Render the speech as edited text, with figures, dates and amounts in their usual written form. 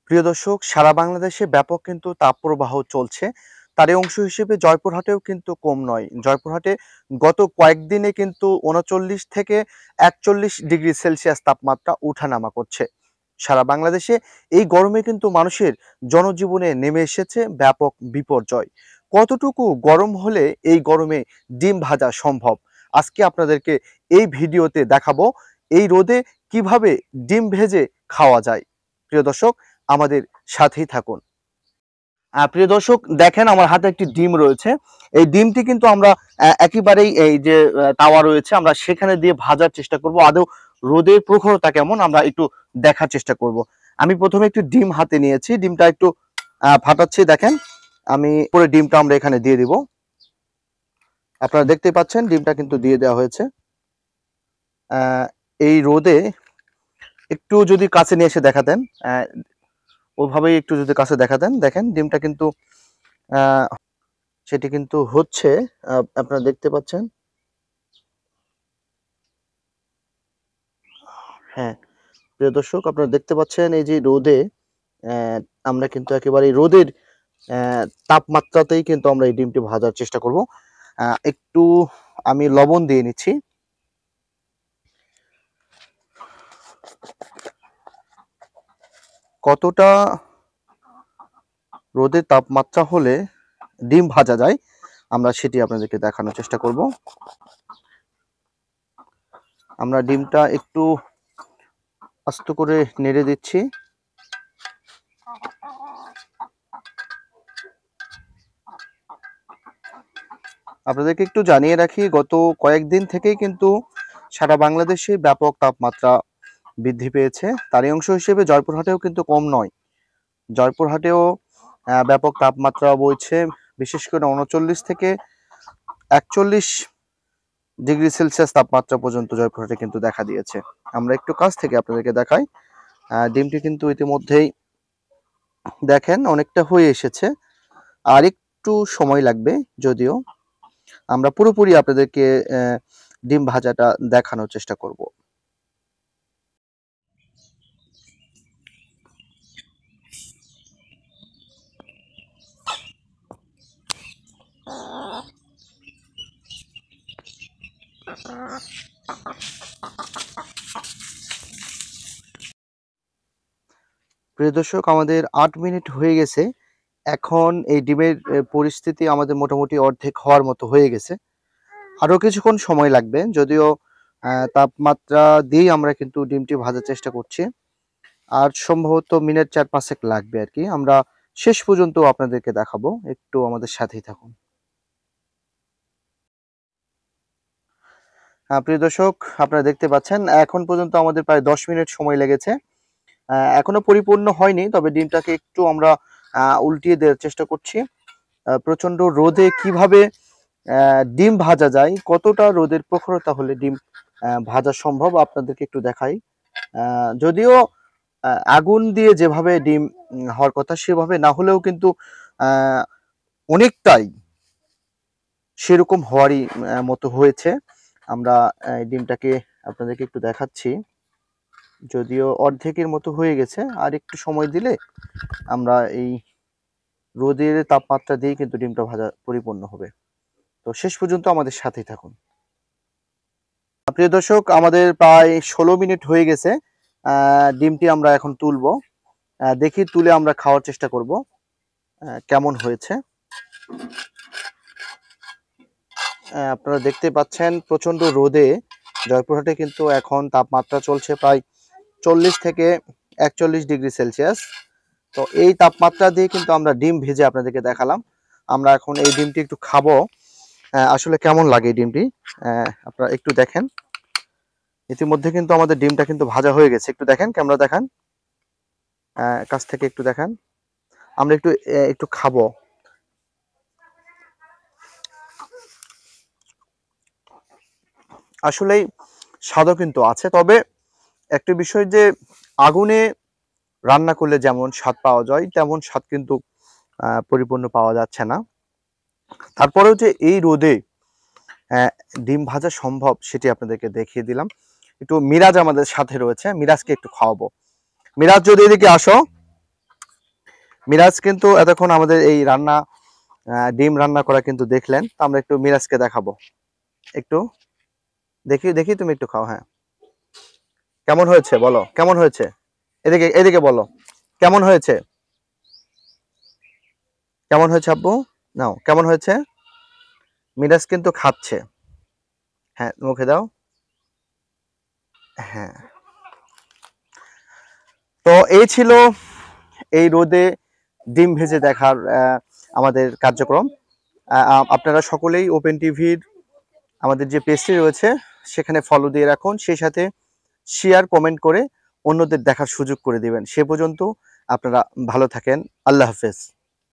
প্রিয় দর্শক, সারা বাংলাদেশে ব্যাপক কিন্তু তাপপ্রবাহ চলছে। তারই অংশ হিসেবে জয়পুরহাটেও কিন্তু কম নয়। জয়পুরহাটে গত কয়েকদিনে কিন্তু ৩৯ থেকে ৪১ ডিগ্রি সেলসিয়াস তাপমাত্রা উঠানামা করছে। সারা বাংলাদেশে এই গরমে কিন্তু মানুষের জনজীবনে নেমে এসেছে ব্যাপক বিপর্যয়। কতটুকু গরম হলে এই গরমে ডিম ভাজা সম্ভব? আজকে আপনাদেরকে এই ভিডিওতে দেখাবো এই রোদে কিভাবে ডিম ভেজে খাওয়া যায়। প্রিয় দর্শক, আমাদের সাথেই থাকুন। প্রিয় দর্শক, দেখেন আমার হাতে একটি ডিম রয়েছে। এই ডিমটি কিন্তু আমরা একেবারেই এই যে তাওয়া রয়েছে আমরা সেখানে দিয়ে ভাজার চেষ্টা করব। আদৌ রোদের প্রখরতা কেমন আমরা একটু দেখার চেষ্টা করব। আমি প্রথমে একটু ডিম হাতে নিয়েছি, ডিমটা একটু ফাটাচ্ছি। দেখেন আমি পরে ডিমটা আমরা এখানে দিয়ে দিব। আপনারা দেখতে পাচ্ছেন ডিমটা কিন্তু দিয়ে দেওয়া হয়েছে। এই রোদে একটু যদি কাছে নিয়ে এসে দেখাতেন, ওভাবেই একটু যদি কাছে দেখাতেন, দেখেন ডিমটা কিন্তু সেটি কিন্তু হচ্ছে, আপনারা দেখতে পাচ্ছেন। হ্যাঁ, প্রিয় দর্শক, আপনারা দেখতে পাচ্ছেন এই যে রোদে আমরা কিন্তু একেবারে রোদের তাপমাত্রাতেই কিন্তু আমরা এই ডিমটি ভাজার চেষ্টা করব। একটু আমি লবণ দিয়ে নিচ্ছি। কতটা রোদের তাপমাত্রা হলে ডিম ভাজা যায় আমরা সেটি আপনাদেরকে দেখানোর চেষ্টা করব। আমরা ডিমটা একটু আস্তে করে নেড়ে দিচ্ছি। আপনাদেরকে একটু জানিয়ে রাখি, গত কয়েকদিন থেকেই কিন্তু সারা বাংলাদেশে ব্যাপক তাপমাত্রা বৃদ্ধি পেয়েছে। তারই অংশ হিসেবে জয়পুরহাটেও কিন্তু কম নয়। জয়পুরহাটেও ব্যাপক তাপমাত্রা বইছে, বিশেষ করে ৩৯ থেকে ৪১ ডিগ্রি সেলসিয়াস তাপমাত্রা পর্যন্ত জয়পুরহাটে কিন্তু দেখা দিয়েছে। আমরা একটু কাছ থেকে আপনাদেরকে দেখাই। ডিমটি কিন্তু ইতিমধ্যেই দেখেন অনেকটা হয়ে এসেছে, আর একটু সময় লাগবে। যদিও আমরা পুরোপুরি আপনাদেরকে ডিম ভাজাটা দেখানোর চেষ্টা করব। প্রিয় দর্শক, আমাদের ৮ মিনিট হয়ে গেছে। এখন এই ডিমের পরিস্থিতি আমাদের মোটামুটি অর্ধেক হওয়ার মতো হয়ে গেছে। আরো কিছুক্ষণ সময় লাগবে, যদিও তাপমাত্রা দিয়েই আমরা কিন্তু ডিমটি ভাজার চেষ্টা করছি। আর সম্ভবত মিনিট ৪-৫ লাগবে আর কি। আমরা শেষ পর্যন্ত আপনাদেরকে দেখাবো, একটু আমাদের সাথেই থাকুন। প্রিয় দর্শক, আপনারা দেখতে পাচ্ছেন এখন পর্যন্ত আমাদের প্রায় ১০ মিনিট সময় লেগেছে। এখনো পরিপূর্ণ হয়নি, তবে ডিমটাকে একটু আমরা উল্টিয়ে দেওয়ার চেষ্টা করছি। প্রচন্ড রোদে কিভাবে ডিম ভাজা যায়, কতটা রোদের প্রখরতা হলে ডিম ভাজা সম্ভব আপনাদেরকে একটু দেখাই। যদিও আগুন দিয়ে যেভাবে ডিম হওয়ার কথা সেভাবে না হলেও কিন্তু অনেকটাই সেরকম হওয়ারই মতো হয়েছে। আমরা ডিমটাকে আপনাদেরকে একটু দেখাচ্ছি, যদিও অর্ধেকের মতো হয়ে গেছে। আর একটু সময় দিলে আমরা এই রোদের তাপমাত্রা দিয়ে কিন্তু ডিমটা ভাজা পরিপূর্ণ হবে। তো শেষ পর্যন্ত আমাদের সাথেই থাকুন। প্রিয় দর্শক, আমাদের প্রায় ১৬ মিনিট হয়ে গেছে। ডিমটি আমরা এখন তুলবো। দেখি তুলে আমরা খাওয়ার চেষ্টা করব কেমন হয়েছে। আপনারা দেখতে পাচ্ছেন প্রচন্ড রোদে জয়পুরহাটে কিন্তু এখন তাপমাত্রা চলছে প্রায় ৪০ থেকে ৪১ ডিগ্রি সেলসিয়াস। তো এই তাপমাত্রা দিয়ে কিন্তু আমরা ডিম ভেজে আপনাদেরকে দেখালাম। আমরা এখন এই ডিমটি একটু খাবো, আসলে কেমন লাগে এই ডিমটি আপনারা একটু দেখেন। ইতিমধ্যে কিন্তু আমাদের ডিমটা কিন্তু ভাজা হয়ে গেছে। একটু দেখেন, ক্যামেরা দেখান, কাছ থেকে একটু দেখান। আমরা একটু একটু খাবো। আসলেই স্বাদও কিন্তু আছে, তবে একটা বিষয় যে আগুনে রান্না করলে যেমন স্বাদ পাওয়া যায় তেমন স্বাদ কিন্তু পরিপূর্ণ পাওয়া যাচ্ছে না। তারপরেও যে এই রোদে ডিম ভাজা সম্ভব সেটি আপনাদেরকে দেখিয়ে দিলাম। একটু মিরাজ আমাদের সাথে রয়েছে, মিরাজকে একটু খাওয়াবো। মিরাজ, যদি এদিকে আসো। মিরাজ কিন্তু এতক্ষণ আমাদের এই রান্না ডিম রান্না করা কিন্তু দেখলেন। তো আমরা একটু মিরাজকে দেখাবো। একটু দেখি দেখি, তুমি একটু খাও। হ্যাঁ, কেমন হয়েছে বলো, কেমন হয়েছে? এদিকে এদিকে বলো, কেমন হয়েছে? কেমন হয়েছে আব্বু? নাও, কেমন হয়েছে? মিরাজ কিন্তু খাচ্ছে। হ্যাঁ, মুখে দাও। হ্যাঁ, তো এই ছিল এই রোদে ডিম ভেজে দেখার আমাদের কার্যক্রম। আপনারা সকলেই ওপেন টিভির আমাদের যে পেজটি রয়েছে সেখানে ফলো দিয়ে রাখুন, সেই সাথে শেয়ার কমেন্ট করে অন্যদের দেখার সুযোগ করে দিবেন। সে পর্যন্ত আপনারা ভালো থাকেন। আল্লাহ হাফেজ।